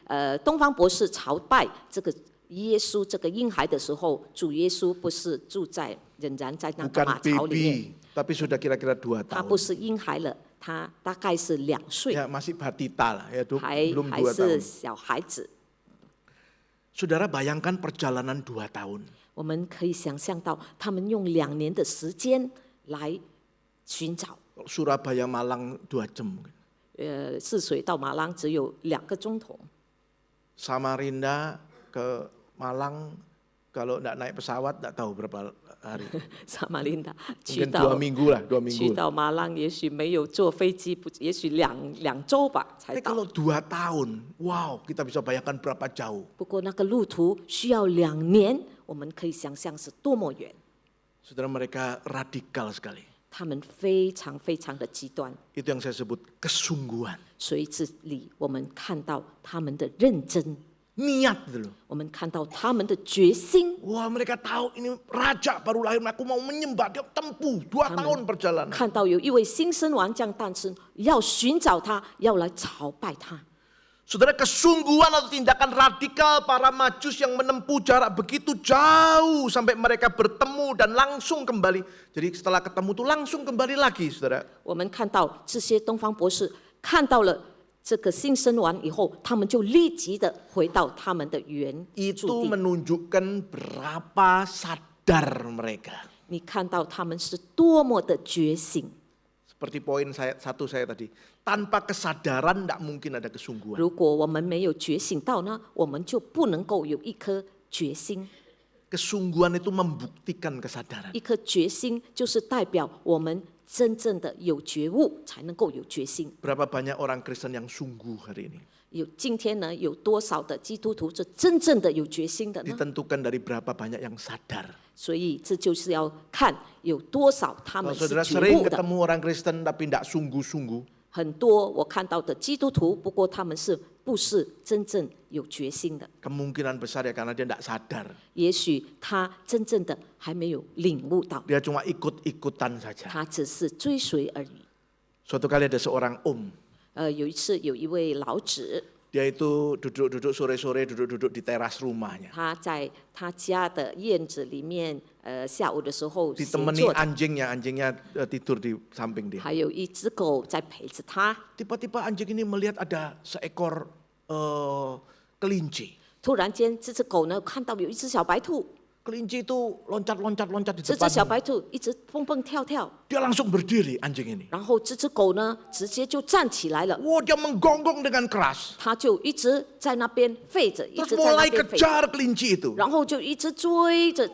东方博士朝拜这个耶稣这个婴孩的时候，主耶稣不是住在仍然在那个 Bukan 马槽里面， baby, tapi sudah kira-kira 2他 tahun. 不是婴孩了，他大概是2岁， Ya masih batita lah, ya 还 belum 还 2 是 tahun. 小孩子。 Saudara bayangkan perjalanan 2 tahun. 我们可以想象到，他们用2年的时间来寻找。 Surabaya Malang 2 jam. 泗水到马郎只有2个钟头， Samarinda ke Malang kalau tidak naik pesawat tidak tahu berapa hari. 撒玛琳达去 Mungkin 到 2 minggu lah, 2去 minggu. 到马郎，也许没有坐飞机，不，也许两周吧才 Tapi 到。 kalau 2 tahun, wow kita bisa bayangkan berapa jauh. 不过那个路途需要2年，我们可以想象是多么远。 Saudara mereka radikal sekali. 他们非常非常的极端， Itu yang saya sebut kesungguhan. 所以这里我们看到他们的认真， Niat gitu loh. 我们看到他们的决心。 Wah mereka tahu ini raja baru lahir, aku mau menyembah, dia tempuh 2 tahun perjalanan. 看到有一位新生王将诞生，要寻找他，要来朝拜他。 Saudara kesungguhan atau tindakan radikal para Majus yang menempuh jarak begitu jauh sampai mereka bertemu dan langsung kembali. Jadi setelah ketemu tuh langsung kembali lagi, saudara. 我们看到这些东方博士看到了这个新生王以后，他们就立即的回到他们的原 Itu 住地。 menunjukkan berapa sadar mereka. 你看到他们是多么的觉醒。 Seperti poin saya tadi, tanpa kesadaran tidak mungkin ada kesungguhan. 如果我们没有觉醒到呢，我们就不能够有一颗决心。 Kesungguhan itu membuktikan kesadaran. 一颗决心就是代表我们真正的有觉悟，才能够有决心。 Berapa banyak orang Kristen yang sungguh hari ini? 今天呢，有多少的基督徒是真正的有决心的呢？ Ditentukan dari berapa banyak yang sadar. 所以这就是要看有多少他 Kalau 们是 saudara 觉 sering 悟的。 ketemu orang Kristen tapi tidak sungguh-sungguh, 很多我看到的基督徒，不过他们是不是真正有决心的？ kemungkinan besar ya karena dia tidak sadar. 也许他真正的还没有领悟到， Dia cuma ikut-ikutan saja. 他只是追随而已。 Suatu kali ada seorang om, 有一次有一位老子， dia itu duduk-duduk sore-sore duduk-duduk di teras rumahnya. 他在他家的院子里面，下午的时候闲 Ditemani 坐着， anjingnya tidur di samping dia. 还有一只狗在陪着他。 Tiba-tiba anjing ini melihat ada seekor kelinci. 突然间，这只狗呢看到有一只小白兔， Kelinci itu loncat-loncat di 这只小 depan. 白兔一直蹦蹦跳跳， Dia langsung berdiri anjing ini. 然后这只狗呢直接就站起来了。 Wah, dia menggonggong dengan keras. 他就一直在那边吠着，一 Terus 直在那 mulai 边吠着， kejar kelinci itu. 然后就一直追着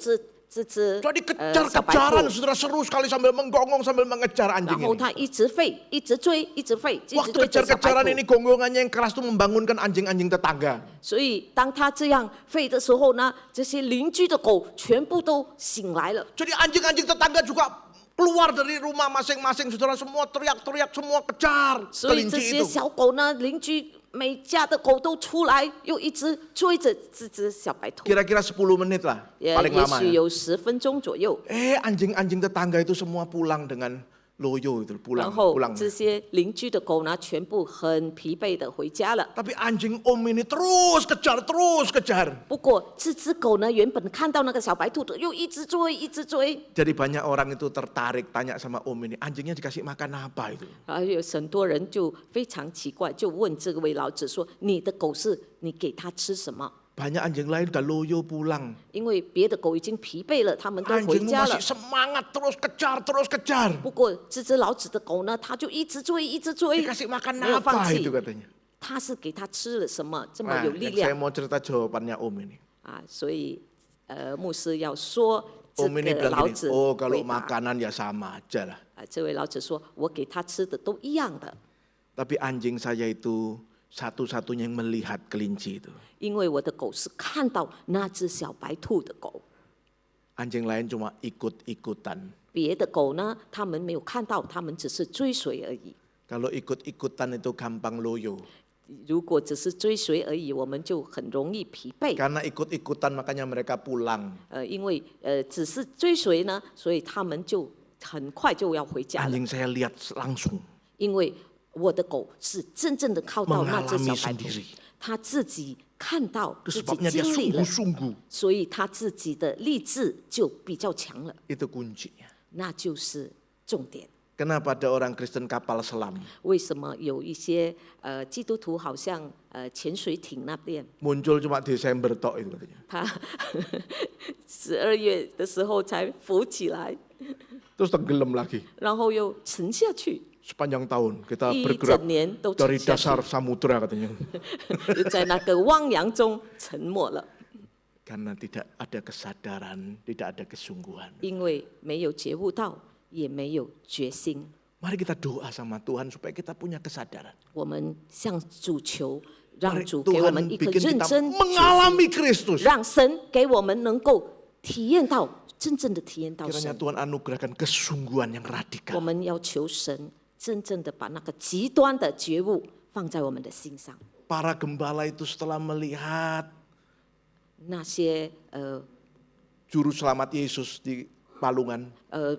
这只 Jadi 小白 kejar-kejaran, 兔， saudara seru sekali sambil menggonggong sambil mengejar 然 anjing 后 ini. 他一直吠，一直追，一直吠，一直 Waktu 追着小 kejar-kejaran 白 ini 兔。 gonggongannya yang keras tuh membangunkan anjing-anjing tetangga. 所以当他这样吠的时候呢，这些邻居的狗全部都醒来了。 Jadi anjing-anjing tetangga juga keluar dari rumah masing-masing, saudara semua teriak-teriak, semua kejar 所以这 kelinci 些 itu. 小狗呢，邻居每家的狗都出来，又一直追着这只小白兔。 Kira-kira 10 menit lah, 也 paling 也 lama 许 ya. 有10分钟左右。 Anjing-anjing tetangga itu semua pulang dengan loyo itu, 然 pulang. 后 pulang. 这些邻居的狗呢，全部很疲惫的回家了。 Tapi anjing om ini terus kejar. 不过这只狗呢，原本看到那个小白兔的，又一直追，一直追。 Jadi banyak orang itu tertarik tanya sama om ini, anjingnya dikasih makan apa itu? 然后有很多人就非常奇怪，就问这位老子说：“你的狗是你给它吃什么？” Banyak anjing lain udah loyo pulang. 因为别的狗已经疲惫了，它们都回 Anjingmu 家了 masih。semangat terus kejar. 不过这只老子的狗呢，它就一直追，一直追， Dikasih makan 没有放 apa 弃 itu。katanya? 他是给他吃了什么这么 Nah, 有力 saya 量 mau cerita jawabannya Om ini. 啊？所以牧师要说这 Om ini 个 bilang 老 gini, 子 oh kalau 回答 makanan ya sama aja lah. 这位老子说，我给他吃的都一样的， Tapi anjing saya itu satu-satunya yang melihat kelinci itu. 因为我的狗是看到那只小白兔的狗， Anjing lain cuma ikut-ikutan. 别的狗呢，他们没有看到，他们只是追随而已。 Kalau ikut-ikutan itu gampang loyo. 如果只是追随而已，我们就很容易疲惫。 Karena ikut-ikutan makanya mereka pulang. 因为只是追随呢，所以他们就很快就要回家了。 Anjing saya lihat langsung 因为我的狗是真正的靠到那只 mengalami 小白兔， sendiri. 它自己看到， Itu 自己 sebabnya dia 经历了， sungguh-sungguh. 所以它自己的励志就比较强了， Itu kuncinya. 那就是重点。 Kenapa ada orang Kristen kapal selam? 为什么有一些基督徒好像潜水艇那边， Muncul cuma Desember tok itu katanya. 他12月的时候才浮起来， Terus tenggelam lagi. 然后又沉下去， Sepanjang tahun kita 一 bergerak 整年都沉 dari 下去， dasar samudera katanya. 就在那个汪洋中沉没了， Karena tidak ada kesadaran, tidak ada kesungguhan. 因为没有觉悟到，也没有决心。 Mari kita doa sama Tuhan supaya kita punya kesadaran. 我们向主求，让 Mari 主给我们 Tuhan 一个 bikin 认 kita 真决心， mengalami Kristus. 让神给我们能够体验到真正的体验到 Kiranya 神。 Tuhan anugerahkan kesungguhan yang 我 radikal. 们要求神真正的把那个极端的觉悟放在我们的心上。 Para gembala itu setelah melihat 那些juru selamat Yesus di palungan,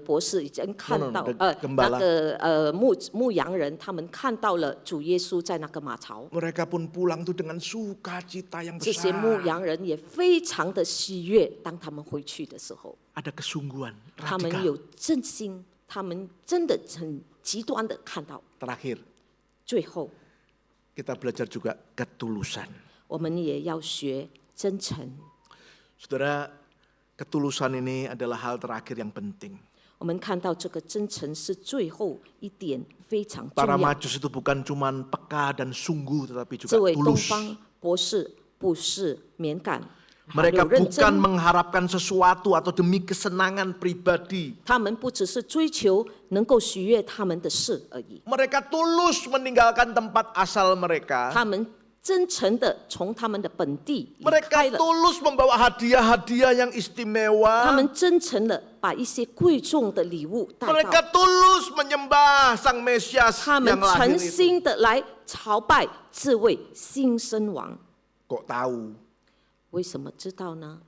博士已经看到 gembala 那个牧羊人，他们看到了主耶稣在那个马槽， mereka pun pulang tuh dengan sukacita yang 这些牧 besar. 羊人也非常的喜悦。当他们回去的时候， Ada kesungguhan 他们 radikal. 有真心，他们真的很极端的看到。 Terakhir, 最后， kita belajar juga ketulusan. 我们也要学真诚。 Saudara, ketulusan ini adalah hal terakhir yang penting. 我们看到这个真诚是最后一点非常重 Para 要。 majus itu bukan cuman peka dan sungguh, tetapi 这 juga 位东 tulus. 方博士不是敏感，还 Mereka 有认 bukan 真。 mengharapkan sesuatu atau demi kesenangan pribadi. 他们不只是追求能够喜悦他们的事而已， Mereka tulus meninggalkan tempat asal mereka. 他们真诚的从他们的本地离 Mereka 开了， tulus membawa hadiah-hadiah yang 他 istimewa. 们真诚的把一些贵重的礼物带到， Mereka tulus menyembah Sang Mesias 他们 yang lahir 诚 itu. 心的来朝拜这位新生王。 Kok tahu? 为什么知道呢？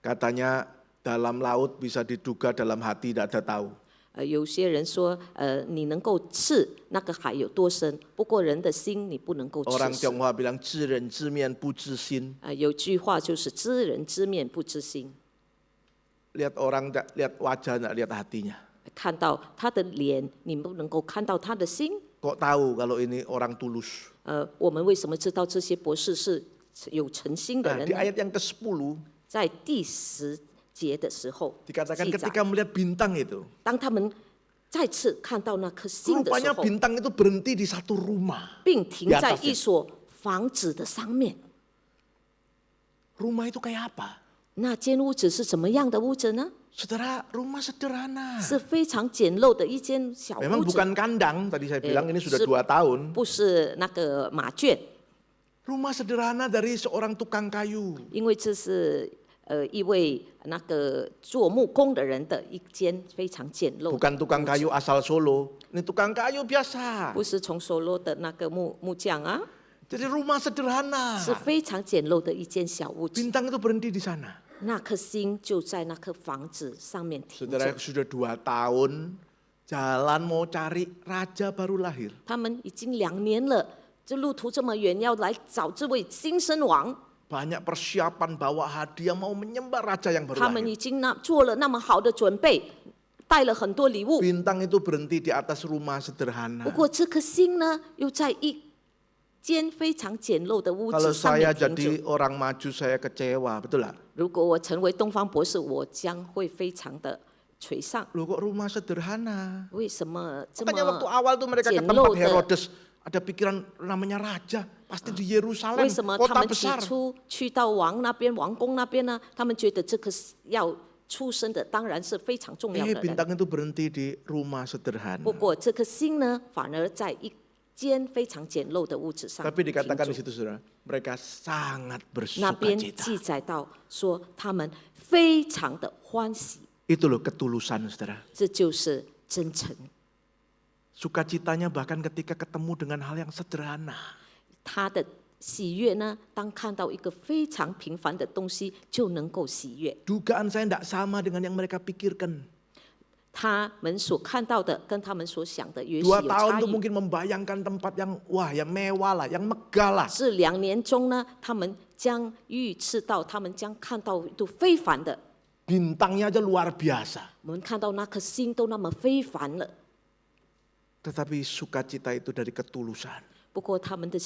Katanya dalam laut bisa diduga, dalam hati tidak ada tahu. 有些人说，你能够刺那个海有多深，不过人的心你不能够刺 Orang 死。 Tionghoa bilang 知人知面不知心. 有句话就是知人知面不知心， Lihat orang, lihat wajah, tidak lihat hatinya. 看到他的脸，你不能够看到他的心。 Kok tahu kalau ini orang tulus? 我们为什么知道这些博士是有诚心的 Nah, 人 di 呢？ ayat yang ke-10在第10节的时候， dikatakan 记 ketika 载， melihat bintang itu, 当他们再次看到那颗星的时 rupanya 候， bintang itu berhenti di satu rumah. 并停 di 在 atasnya. 一所房子的上面。 Rumah itu kayak apa? 那间屋子是怎么样的屋子呢？ Saudara, rumah sederhana. 是非常简陋的一间小 Memang 屋子， bukan kandang, tadi saya bilang ini sudah 是 2 tahun. 不是那个马圈， Rumah sederhana dari seorang tukang kayu. 因为这是一位那个做木工的人的一间非常简陋的 Bukan tukang kayu asal Solo. Ini tukang kayu biasa. 不是从索罗的那个木匠啊， Jadi rumah sederhana. 是非常简陋的一间小屋子。 Bintang itu berhenti di sana. 那颗星就在那颗房子上面停 Saudara 着。 sudah 2 tahun jalan mau cari raja baru lahir. 他们已经2年了，这路途这么远，要来找这位新生王。 Banyak persiapan bawa hadiah mau menyembah raja yang baru 他们 lahir. 已经做了那么好的准备，带了很多礼物。 Bintang itu berhenti di atas rumah sederhana. 不过这颗星呢，又在一间非常简陋的屋 Kalau 子上 saya 面停 jadi 着。 orang maju saya kecewa, betul lah? 如果我成为东方博士，我将会非常的沮丧。 Loh kok rumah sederhana? 为什么这 Makanya waktu 么 awal tuh mereka ke 简 tempat 陋的 Herodes, ada pikiran namanya raja, pasti di Yerusalem, 为什么他 kota 们起 besar. 初去到王那边、王宫那边呢？他们觉得这个要出生的当然是非常重要的人。 Bintang itu berhenti di rumah sederhana. 不过这颗星呢，反而在一间非常简陋的屋子上 Tapi 停 dikatakan di 住。 situ saudara, mereka sangat 那边 bersukacita. 记载到说，他们非常的欢喜， Itu loh ketulusan saudara. 这就是真诚。 Sukacitanya bahkan ketika ketemu dengan hal yang sederhana. 他的喜悦呢，当看到一个非常平凡的东西，就能够喜悦。 Dugaan saya tidak sama dengan yang mereka pikirkan. 他们所看到的跟他们所想的也许 2 有 tahun 差 itu 异。 mungkin membayangkan tempat yang wah yang mewah lah, yang megah lah. 是2年中呢，他们将预示到，他们将看到都非凡的。 Bintangnya aja luar biasa. 我们看到那颗星都那么非凡了， Tetapi sukacita itu dari ketulusan. 不过他们的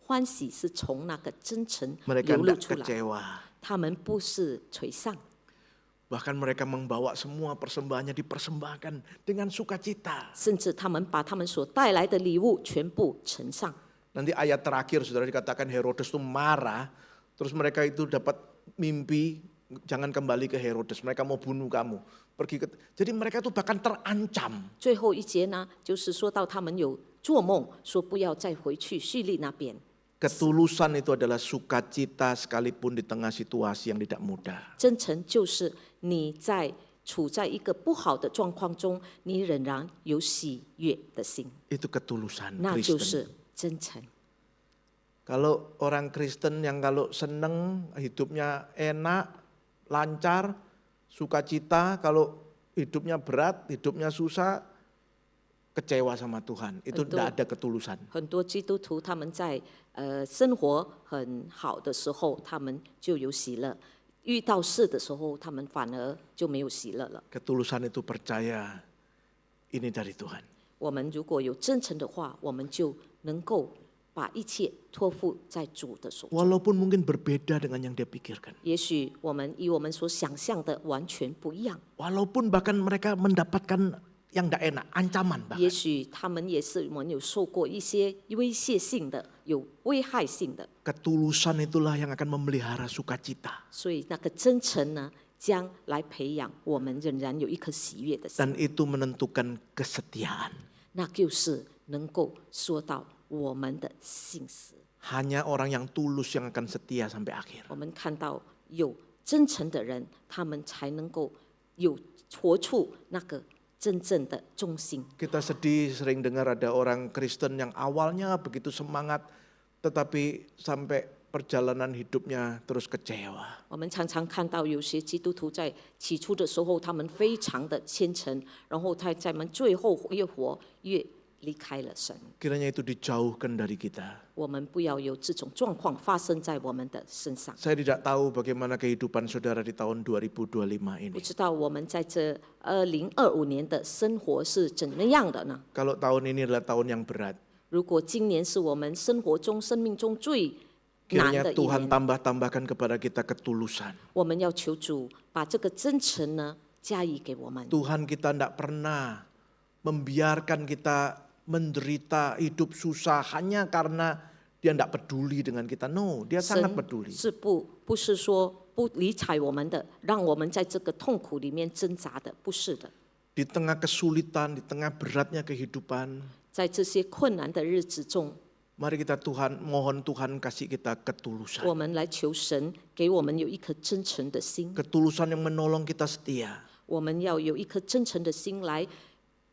欢喜是从那个真诚 Mereka 流露 tidak 出来， kecewa. 他们不是垂丧， Bahkan mereka membawa semua persembahannya dipersembahkan dengan sukacita. 甚至他们把他们所带来的礼物全部呈上。 Nanti ayat terakhir saudara dikatakan Herodes itu marah. Terus mereka itu dapat mimpi, jangan kembali ke Herodes. Mereka mau bunuh kamu. Jadi mereka itu bahkan terancam. 最后一节呢，就是说到他们有做梦，说不要再回去叙利那边。 Ketulusan itu adalah sukacita sekalipun di tengah situasi yang tidak mudah. 真诚就是你在处在一个不好的状况中，你仍然有喜悦的心， Itu ketulusan 那就 Kristen. 是真诚。 Kalau orang Kristen yang kalau seneng, hidupnya enak, lancar, sukacita, kalau hidupnya berat, hidupnya susah, kecewa sama Tuhan. Itu Betul. tidak ada ketulusan. 很多基督徒他们在生活很好的时候，他们就有喜乐；遇到事的时候，他们反而就没有喜乐了。 Ketulusan itu percaya ini dari Tuhan. 我们如果有真诚的话，我们就能够把一切托付在主的手中。 Walaupun mungkin berbeda dengan yang dia pikirkan. 也许我们与我们所想象的完全不一样， Walaupun bahkan mereka mendapatkan yang tidak enak, ancaman 也 bahkan. 许他们也是我们有受过一些威胁性的、有危害性的， Ketulusan itulah yang akan memelihara sukacita. 所以那个真诚呢，将来培养我们仍然有一颗喜悦的心， Dan itu menentukan kesetiaan. 那就是能够说到我们的信实。 Hanya orang yang tulus yang akan setia sampai akhir. 我们看到有真诚的人，他们才能够有活出那个真正的忠心。 Kita sedih sering dengar ada orang Kristen yang awalnya begitu semangat, tetapi sampai perjalanan hidupnya terus kecewa. 我们常常看到有些基督徒在起初的时候，他们非常的虔诚，然后他们最后越活越离开了神。 Kiranya itu dijauhkan dari kita. 我们不要有这种状况发生在我们的身上。 Saya tidak tahu bagaimana kehidupan saudara di tahun 2025 不 ini. 知道我们在这2025年的生活是怎么样的呢？ Kalau tahun ini adalah tahun yang berat, 如果今年是我们生活中、生命中最难 kiranya 的一 Tuhan 年， tambah-tambahkan kepada kita ketulusan. 我们要求主把这个真诚呢加以给我们。 Tuhan kita tidak pernah membiarkan kita menderita hidup susah hanya karena dia tidak peduli dengan kita. No, dia sangat 神 peduli. 是不是说不理睬我们的，让我们在这个痛苦里面挣扎的，不是的。 Di tengah kesulitan, di tengah beratnya kehidupan, 在这些困难的日子中， mari kita mohon Tuhan kasih kita ketulusan. 我们来求神给我们有一颗真诚的心， Ketulusan yang menolong kita setia. 我们要有一颗真诚的心来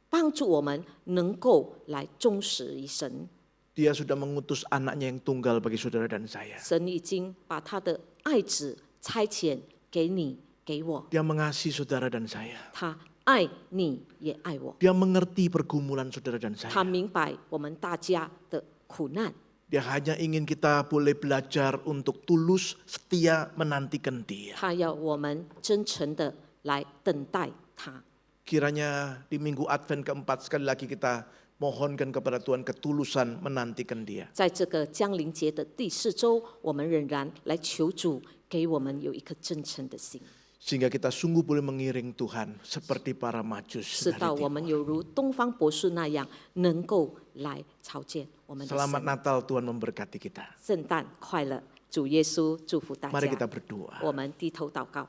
帮助我们能够来忠实于神。 Dia sudah mengutus anaknya yang tunggal bagi saudara dan saya. 神已经把他的爱子差遣给你给我， Dia mengasihi saudara dan saya. 他爱你也爱我， Dia mengerti pergumulan saudara dan 他 saya. 明白我们大家的苦难。 Dia hanya ingin kita boleh belajar untuk tulus setia menantikan dia. 他要我们真诚的来等待他。 Kiranya di minggu Advent keempat sekali lagi kita mohonkan kepada Tuhan ketulusan menantikan dia. 在这个降临节的第4周，我们仍然来求主给我们有一颗真诚的心。Sehingga kita sungguh boleh mengiring Tuhan seperti para majus 使 dari 到我 timur. 们有如东方博士那样，能够来朝见我们的 Selamat 神。 Natal, Tuhan memberkati kita. 圣诞快乐，主耶稣祝福大 Mari kita 家。 berdoa. 我们低头祷告，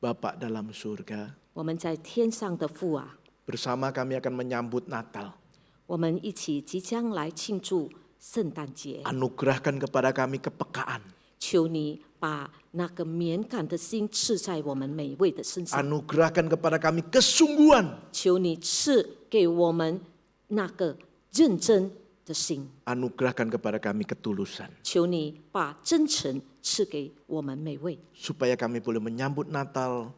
Bapa dalam surga, 我们在天上的父啊， bersama kami akan menyambut Natal. 我们一起即将来庆祝圣诞节。 Anugerahkan kepada kami kepekaan. 求你把那个敏感的心赐在我们每位的身上， Anugerahkan kepada kami kesungguhan. 求你赐给我们那个认真的心， Anugerahkan kepada kami ketulusan. 求你把真诚赐给我们每位， Supaya kami boleh menyambut Natal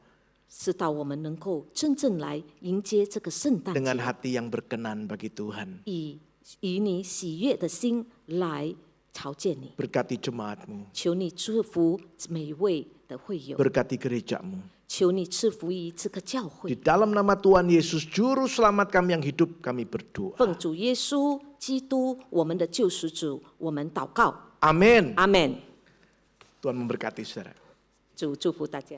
使到我们能够真正来迎接这个圣诞 dengan 节， hati yang berkenan bagi Tuhan. 以你喜悦的心来朝见你。 Berkati jemaatmu, 求你祝福每一位的会友， berkati gerejamu. 求你赐福于这个教 Di 会。 dalam nama Tuhan Yesus, Juru Selamat kami yang hidup, kami berdoa. 奉主耶稣基督我们的救赎主，我们祷告， Amin. 阿门。 Tuhan memberkati saudara. 主祝福大家。